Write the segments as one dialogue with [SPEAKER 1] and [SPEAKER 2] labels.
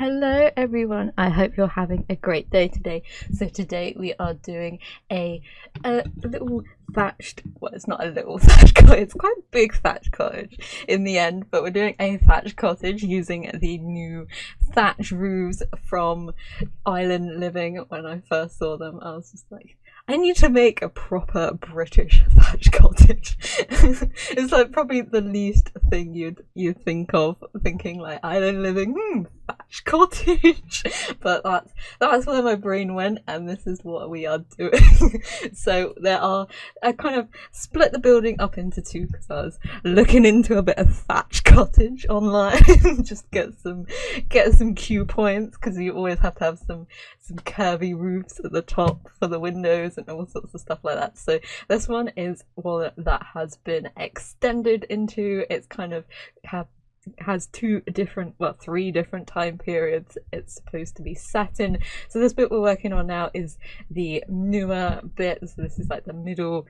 [SPEAKER 1] Hello everyone, I hope you're having a great day today. So today we are doing a little thatched, well, it's not a little thatched cottage, it's quite a big thatched cottage in the end, but we're doing a thatched cottage using the new thatch roofs from Island Living. When I first saw them, I was just like, I need to make a proper British thatch cottage. It's like probably the least thing you'd think of, thinking like Island Living, thatch cottage. But that's where my brain went, and this is what we are doing. So I kind of split the building up into two because I was looking into a bit of thatch cottage online, just get some cue points, because you always have to have some curvy roofs at the top for the windows and all sorts of stuff like that. So this one is one that has been extended into, it's kind of has three different time periods it's supposed to be set in. So this bit we're working on now is the newer bit, so this is like the middle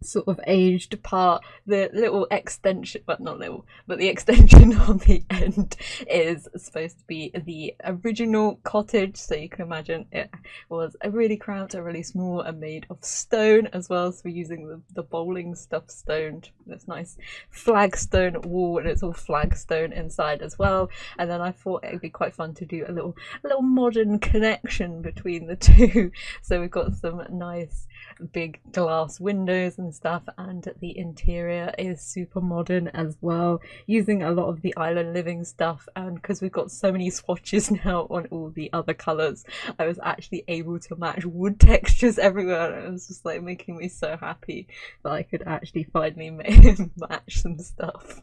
[SPEAKER 1] sort of aged part. The little extension, but not little, but the extension on the end is supposed to be the original cottage. So you can imagine it was a really cramped, a really small, and made of stone as well. So we're using the bowling stuff stone, this nice flagstone wall, and it's all flagstone inside as well. And then I thought it'd be quite fun to do a little modern connection between the two. So we've got some nice big glass windows and stuff, and the interior is super modern as well, using a lot of the Island Living stuff. And because we've got so many swatches now on all the other colours, I was actually able to match wood textures everywhere, and it was just like making me so happy that I could actually finally match some stuff.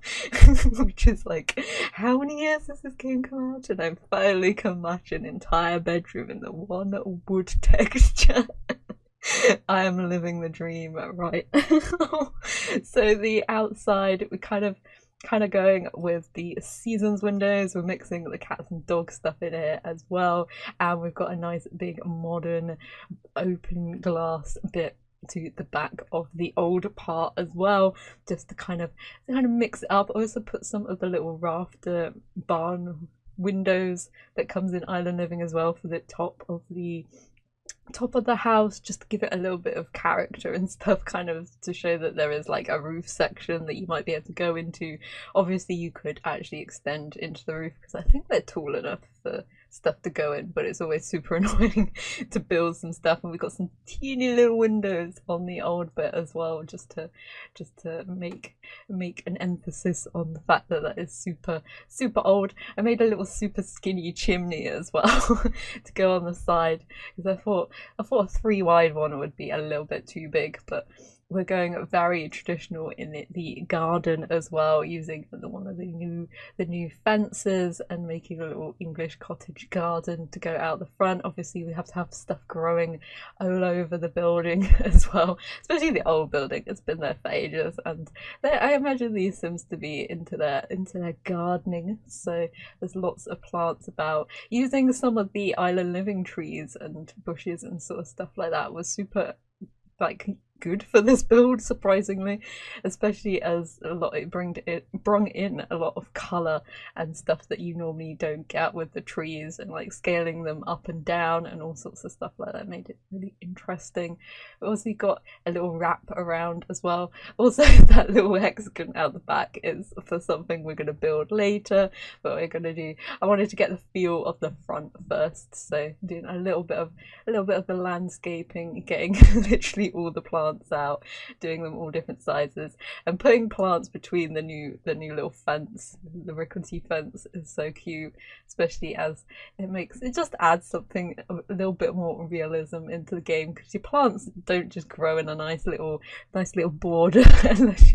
[SPEAKER 1] Which is like, how many years has this game come out, and I finally can match an entire bedroom in the one wood texture. I am living the dream right now. So the outside, we kind of going with the seasons windows. We're mixing the cats and dog stuff in here as well, and we've got a nice big modern open glass bit to the back of the old part as well, just to kind of mix it up. I also put some of the little rafter barn windows that comes in Island Living as well for the top of the house, just to give it a little bit of character and stuff, kind of to show that there is like a roof section that you might be able to go into. Obviously you could actually extend into the roof, because I think they're tall enough for stuff to go in, but it's always super annoying to build some stuff. And we've got some teeny little windows on the old bit as well, just to make an emphasis on the fact that that is super old. I made a little super skinny chimney as well to go on the side, because I thought a 3 wide one would be a little bit too big, but we're going very traditional in the garden as well, using one of the new fences and making a little English cottage garden to go out the front. Obviously we have to have stuff growing all over the building as well, especially the old building. It's been there for ages, and I imagine these Sims to be into their gardening, so there's lots of plants about. Using some of the Island Living trees and bushes and sort of stuff like that was super good for this build, surprisingly, especially as it brung in a lot of colour and stuff that you normally don't get with the trees, and like scaling them up and down and all sorts of stuff like that made it really interesting. We also got a little wrap around as well. Also that little hexagon out the back is for something we're going to build later, but I wanted to get the feel of the front first, so doing a little bit of the landscaping, getting literally all the plants out, doing them all different sizes, and putting plants between the new little fence. The rickety fence is so cute, especially as it just adds something, a little bit more realism into the game, because your plants don't just grow in a nice little border unless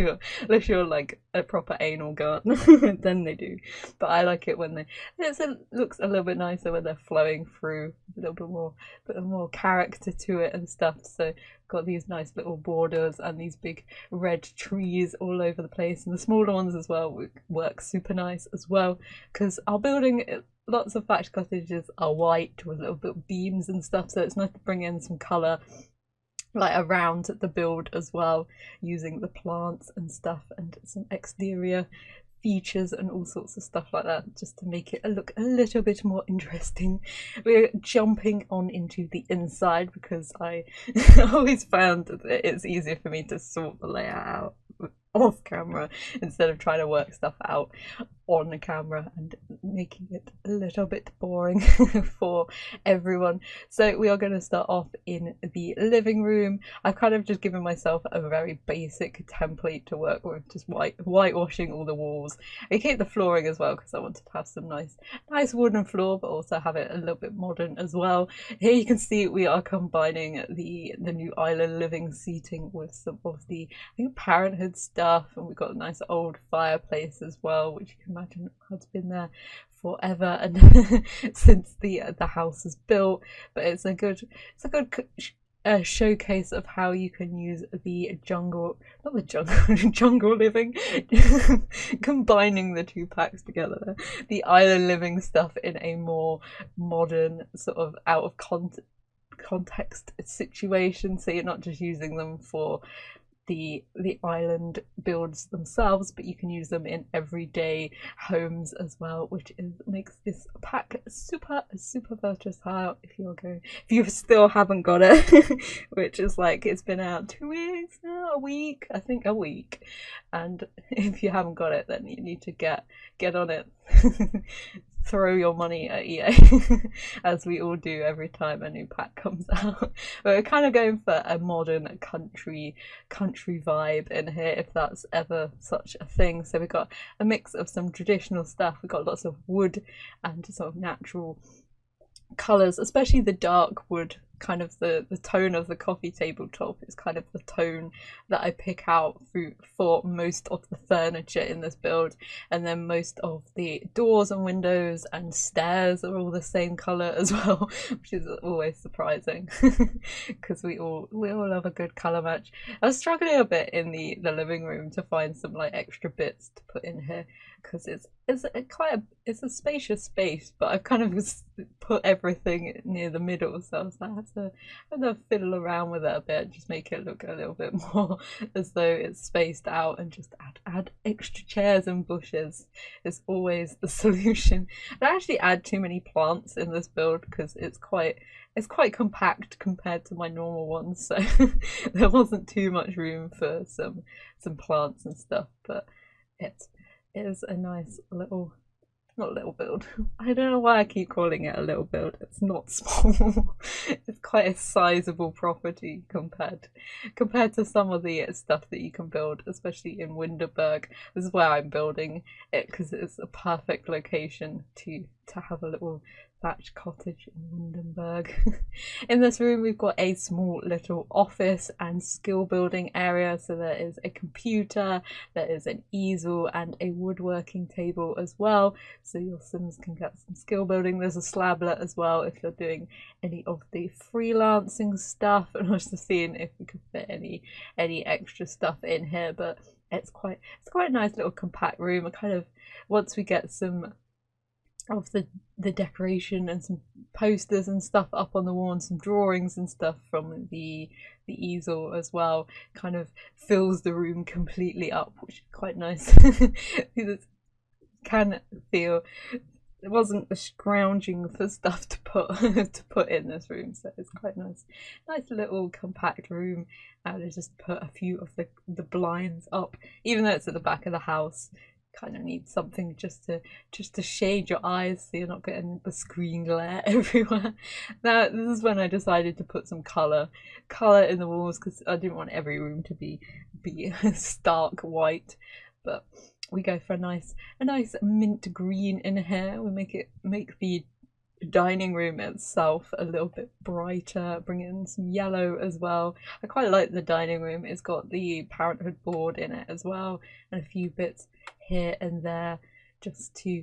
[SPEAKER 1] you're like a proper anal gardener. Then they do, but I like it when it looks a little bit nicer when they're flowing through, a little bit more character to it and stuff. So got these nice little borders and these big red trees all over the place, and the smaller ones as well work super nice as well, because our building, lots of thatch cottages are white with little bit of beams and stuff, so it's nice to bring in some colour like around the build as well, using the plants and stuff and some exterior features and all sorts of stuff like that, just to make it look a little bit more interesting. We're jumping on into the inside because I always found that it's easier for me to sort the layout out off camera instead of trying to work stuff out on the camera and making it a little bit boring for everyone. So we are going to start off in the living room. I've kind of just given myself a very basic template to work with, just whitewashing all the walls. I keep the flooring as well because I wanted to have some nice wooden floor, but also have it a little bit modern as well. Here you can see we are combining the new island living seating with some of the, I think, parenthood stuff, and we've got a nice old fireplace as well, which you can imagine has been there forever and since the house is built. But it's a good showcase of how you can use the jungle living combining the two packs together, the island living stuff in a more modern sort of out of context situation, so you're not just using them for the island builds themselves, but you can use them in everyday homes as well, which makes this pack super versatile. If you still haven't got it, which is like, it's been out 2 weeks now, a week, and if you haven't got it, then you need to get on it. Throw your money at EA as we all do every time a new pack comes out. But we're kind of going for a modern country vibe in here, if that's ever such a thing. So we've got a mix of some traditional stuff, we've got lots of wood and sort of natural colours, especially the dark wood. Kind of the tone of the coffee tabletop is kind of the tone that I pick out for most of the furniture in this build, and then most of the doors and windows and stairs are all the same colour as well, which is always surprising because we all love a good colour match. I was struggling a bit in the living room to find some like extra bits to put in here, because it's a spacious space, but I've kind of put everything near the middle, so I was like, I have to fiddle around with it a bit, just make it look a little bit more as though it's spaced out, and just add extra chairs and bushes is always the solution. I don't actually add too many plants in this build because it's quite compact compared to my normal ones, so there wasn't too much room for some plants and stuff, but it is a nice little, not little build, I don't know why I keep calling it a little build, it's not small. It's quite a sizable property compared to some of the stuff that you can build, especially in Winterberg. This is where I'm building it because it's a perfect location to have a little thatch cottage in Windenburg. In this room we've got a small little office and skill building area, so there is a computer, there is an easel and a woodworking table as well, so your Sims can get some skill building. There's a slablet as well if you're doing any of the freelancing stuff, and I was just seeing if we could fit any extra stuff in here, but it's quite a nice little compact room. I kind of, once we get some of the decoration and some posters and stuff up on the wall and some drawings and stuff from the easel as well, kind of fills the room completely up, which is quite nice. It can feel it wasn't a scrounging for stuff to put in this room, so it's quite nice little compact room. And I just put a few of the blinds up, even though it's at the back of the house. Kind of need something just to shade your eyes so you're not getting the screen glare everywhere. Now this is when I decided to put some colour in the walls, because I didn't want every room to be stark white, but we go for a nice mint green in here. We make the dining room itself a little bit brighter, bring in some yellow as well. I quite like the dining room. It's got the parenthood board in it as well, and a few bits here and there just to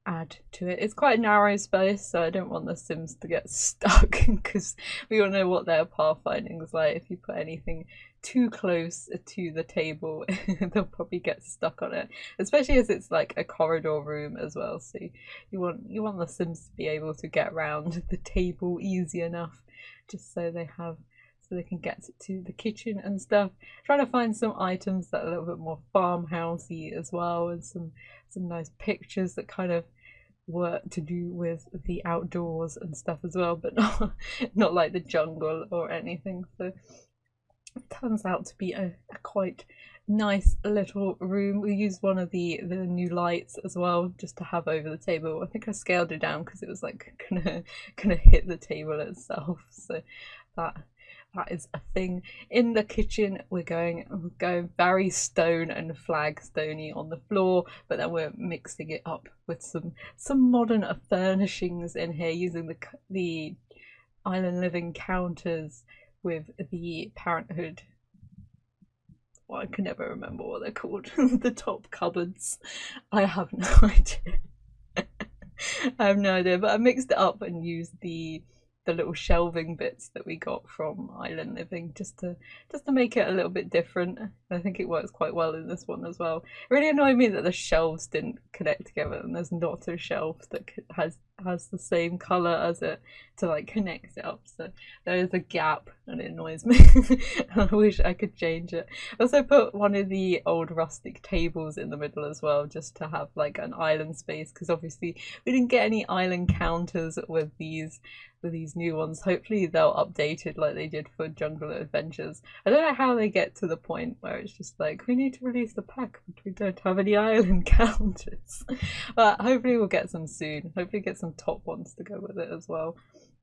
[SPEAKER 1] add to it. It's quite a narrow space, so I don't want the Sims to get stuck, because we all know what their pathfinding is like. If you put anything too close to the table, they'll probably get stuck on it, especially as it's like a corridor room as well, so you want the Sims to be able to get around the table easy enough, just so they have so they can get to the kitchen and stuff. Trying to find some items that are a little bit more farmhousey as well, and some nice pictures that kind of were to do with the outdoors and stuff as well, but not like the jungle or anything. So it turns out to be a quite nice little room. We used one of the new lights as well, just to have over the table. I think I scaled it down because it was like gonna hit the table itself. So that is a thing. In the kitchen, we're going very stone and flagstony on the floor, but then we're mixing it up with some modern furnishings in here, using the island living counters with the Parenthood. Well, I can never remember what they're called. The top cupboards. I have no idea. I have no idea, but I mixed it up and used the little shelving bits that we got from Island Living just to make it a little bit different. I think it works quite well in this one as well. It really annoyed me that the shelves didn't connect together, and there's not a shelf that has the same color as it to like connect it up, so there is a gap and it annoys me. I wish I could change it. I also put one of the old rustic tables in the middle as well, just to have like an island space, because obviously we didn't get any island counters with these new ones. Hopefully they'll update it like they did for Jungle Adventures. I don't know how they get to the point where it's just like, we need to release the pack but we don't have any island counters. But hopefully we'll get some soon. Hopefully get some top ones to go with it as well,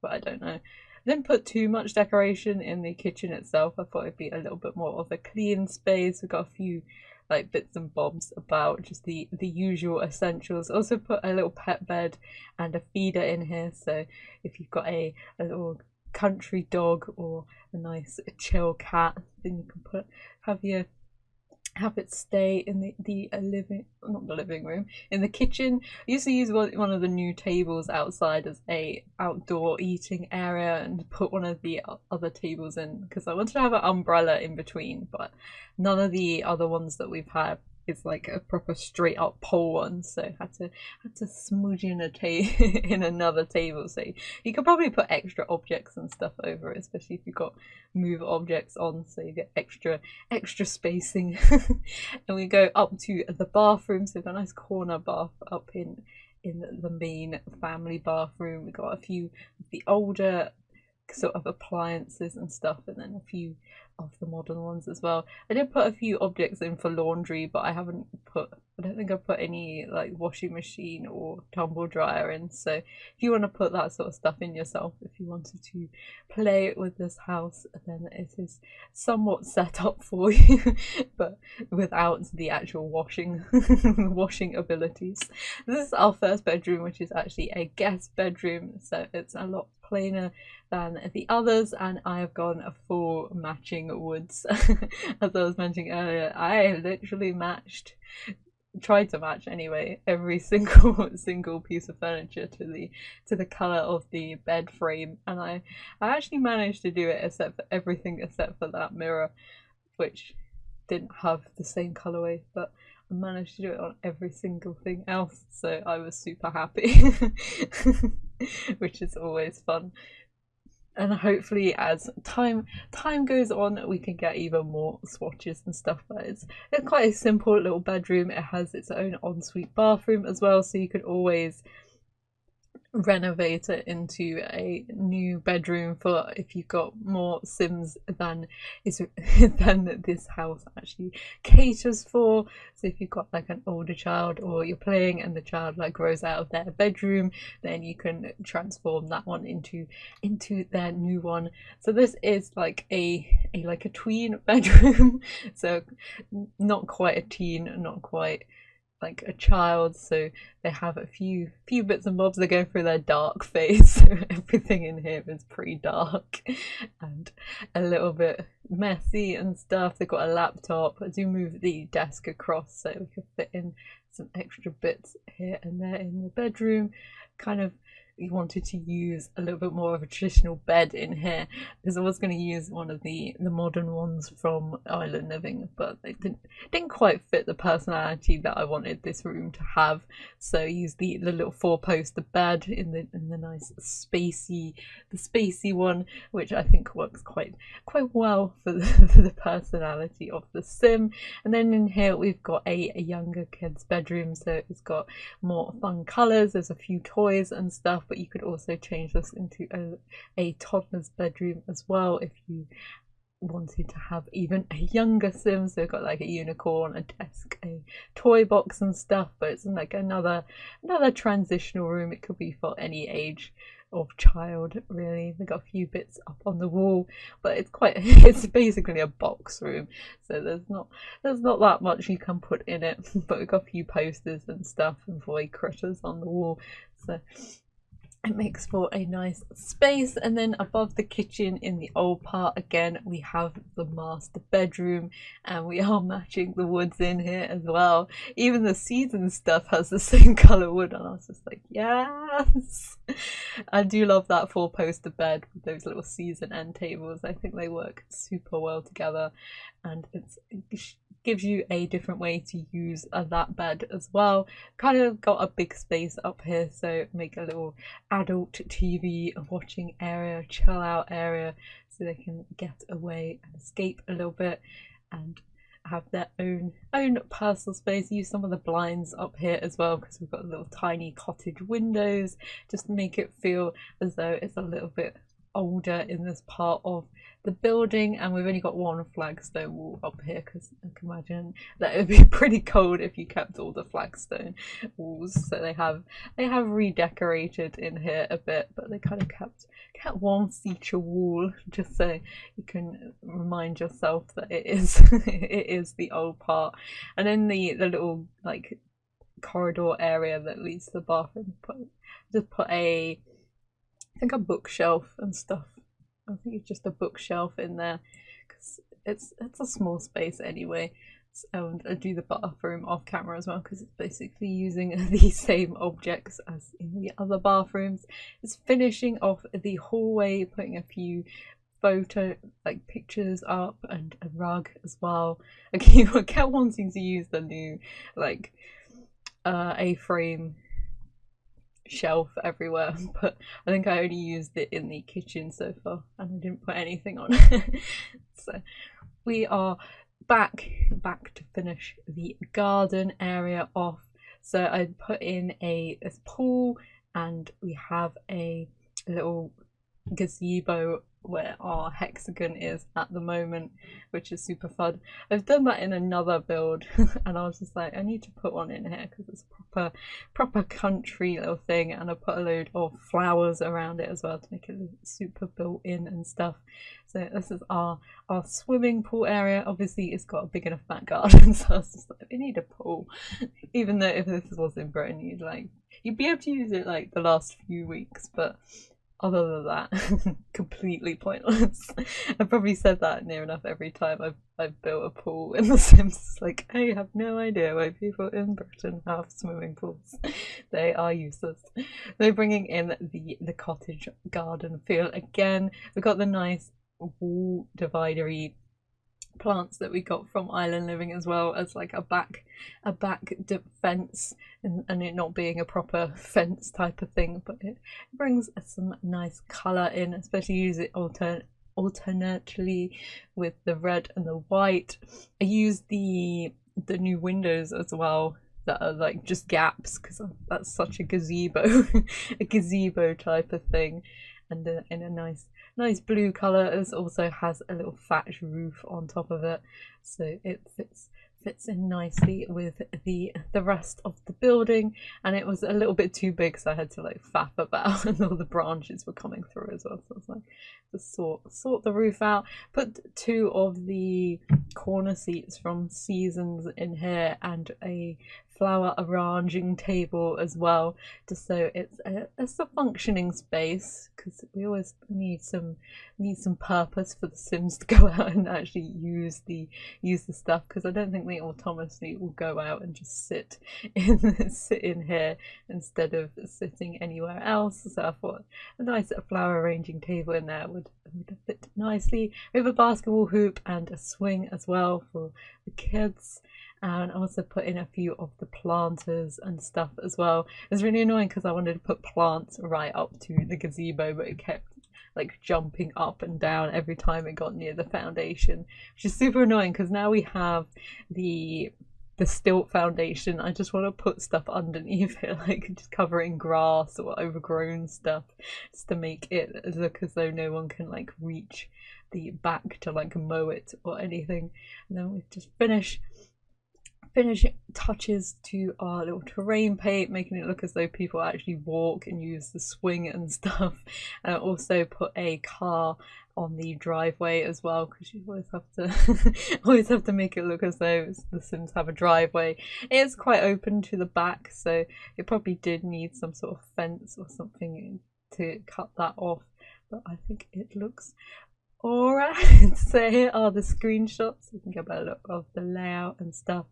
[SPEAKER 1] but I don't know. I didn't put too much decoration in the kitchen itself. I thought it'd be a little bit more of a clean space. We've got a few like bits and bobs about, just the usual essentials. Also put a little pet bed and a feeder in here, so if you've got a little country dog or a nice chill cat, then you can have it stay in the living room, in the kitchen. I used to use one of the new tables outside as a outdoor eating area, and put one of the other tables in because I wanted to have an umbrella in between, but none of the other ones that we've had is like a proper straight up pole one, so I had to smudge in in another table. So you could probably put extra objects and stuff over it, especially if you've got move objects on, so you get extra spacing. And we go up to the bathroom, so the nice corner bath up in the main family bathroom. We got a few of the older sort of appliances and stuff, and then a few of the modern ones as well. I did put a few objects in for laundry, but I don't think I put any like washing machine or tumble dryer in. So if you want to put that sort of stuff in yourself, if you wanted to play with this house, then it is somewhat set up for you, but without the actual washing abilities. This is our first bedroom, which is actually a guest bedroom, so it's a lot plainer than the others, and I have gone a full matching woods. As I was mentioning earlier, I literally tried to match anyway every single piece of furniture to the color of the bed frame, and I actually managed to do it except for that mirror, which didn't have the same colorway, but I managed to do it on every single thing else, so I was super happy. Which is always fun. And hopefully as time goes on, we can get even more swatches and stuff. But it's quite a simple little bedroom. It has its own ensuite bathroom as well, so you could always renovate it into a new bedroom for if you've got more Sims than this house actually caters for. So if you've got like an older child, or you're playing and the child like grows out of their bedroom, then you can transform that one into their new one. So this is like a tween bedroom, so not quite a teen, not quite like a child, so they have a few bits and bobs. They go through their dark phase, so everything in here is pretty dark and a little bit messy and stuff. They've got a laptop. I do move the desk across so we can fit in some extra bits here and there in the bedroom. Kind of wanted to use a little bit more of a traditional bed in here, because I was going to use one of the modern ones from Island Living, but they didn't quite fit the personality that I wanted this room to have. So I used the little 4-poster bed in the nice spacey one, which I think works quite well for the personality of the sim. And then in here we've got a younger kid's bedroom, so it's got more fun colours. There's a few toys and stuff, but you could also change this into a toddler's bedroom as well if you wanted to have even a younger sim. So we've got like a unicorn, a desk, a toy box and stuff, but it's like another transitional room. It could be for any age of child, really. We've got a few bits up on the wall, but it's basically a box room, so there's not that much you can put in it. But we've got a few posters and stuff and void critters on the wall, so it makes for a nice space. And then above the kitchen in the old part, again, we have the master bedroom, and we are matching the woods in here as well. Even the season stuff has the same colour wood, and I was just like, yes! I do love that 4-poster bed with those little season end tables. I think they work super well together, and it gives you a different way to use that bed as well. Kind of got a big space up here, so make a little adult TV watching area, chill out area, so they can get away and escape a little bit and have their own personal space. Use some of the blinds up here as well, because we've got little tiny cottage windows, just to make it feel as though it's a little bit older in this part of the building. And we've only got one flagstone wall up here, because I can imagine that it would be pretty cold if you kept all the flagstone walls. So they have redecorated in here a bit, but they kind of kept one feature wall just so you can remind yourself that it is it is the old part. And then the little like corridor area that leads to the bathroom, just put I think a bookshelf and stuff. I think it's just a bookshelf in there, because it's a small space anyway. And I do the bathroom off camera as well, because it's basically using the same objects as in the other bathrooms. It's finishing off the hallway, putting a few pictures up and a rug as well. I kept wanting to use the new like A-frame shelf everywhere, but I think I only used it in the kitchen so far, and I didn't put anything on it. So we are back to finish the garden area off. So I put in this pool, and we have a little gazebo where our hexagon is at the moment, which is super fun. I've done that in another build and I was just like, I need to put one in here because it's a proper country little thing, and I put a load of flowers around it as well to make it super built in and stuff. So this is our swimming pool area. Obviously it's got a big enough back garden, so I was just like, we need a pool. Even though if this was in Britain, you'd be able to use it like the last few weeks, but other than that, completely pointless. I've probably said that near enough every time I've built a pool in The Sims. It's like, I have no idea why people in Britain have swimming pools. They are useless. They're bringing in the cottage garden feel again. We've got the nice wall dividery plants that we got from Island Living, as well as like a back fence, and it not being a proper fence type of thing, but it brings some nice colour in, especially use it alternately with the red and the white. I used the new windows as well that are like just gaps, because that's such a gazebo a gazebo type of thing, and in a nice blue colour. It also has a little thatch roof on top of it, so it fits in nicely with the rest of the building. And it was a little bit too big, so I had to like faff about, and all the branches were coming through as well, so I was like, just sort the roof out. Put 2 of the corner seats from Seasons in here, and a flower arranging table as well, just so it's a functioning space, because we always need some purpose for the Sims to go out and actually use the stuff, because I don't think they autonomously will go out and just sit in here instead of sitting anywhere else. So I thought a nice flower arranging table in there would fit nicely. We have a basketball hoop and a swing as well for the kids, and I also put in a few of the planters and stuff as well. It was really annoying because I wanted to put plants right up to the gazebo, but it kept like jumping up and down every time it got near the foundation, which is super annoying because now we have the stilt foundation. I just want to put stuff underneath it, like just covering grass or overgrown stuff, just to make it look as though no one can like reach the back to like mow it or anything. And then we just finishing touches to our little terrain paint, making it look as though people actually walk and use the swing and stuff. And I also put a car on the driveway as well, because you always have to make it look as though the Sims have a driveway. It's quite open to the back, so it probably did need some sort of fence or something to cut that off, but I think it looks alright. So here are the screenshots. You can get a better look of the layout and stuff,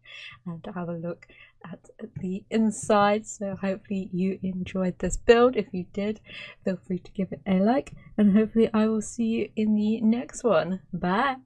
[SPEAKER 1] and have a look at the inside. So hopefully you enjoyed this build. If you did, feel free to give it a like, and hopefully I will see you in the next one. Bye.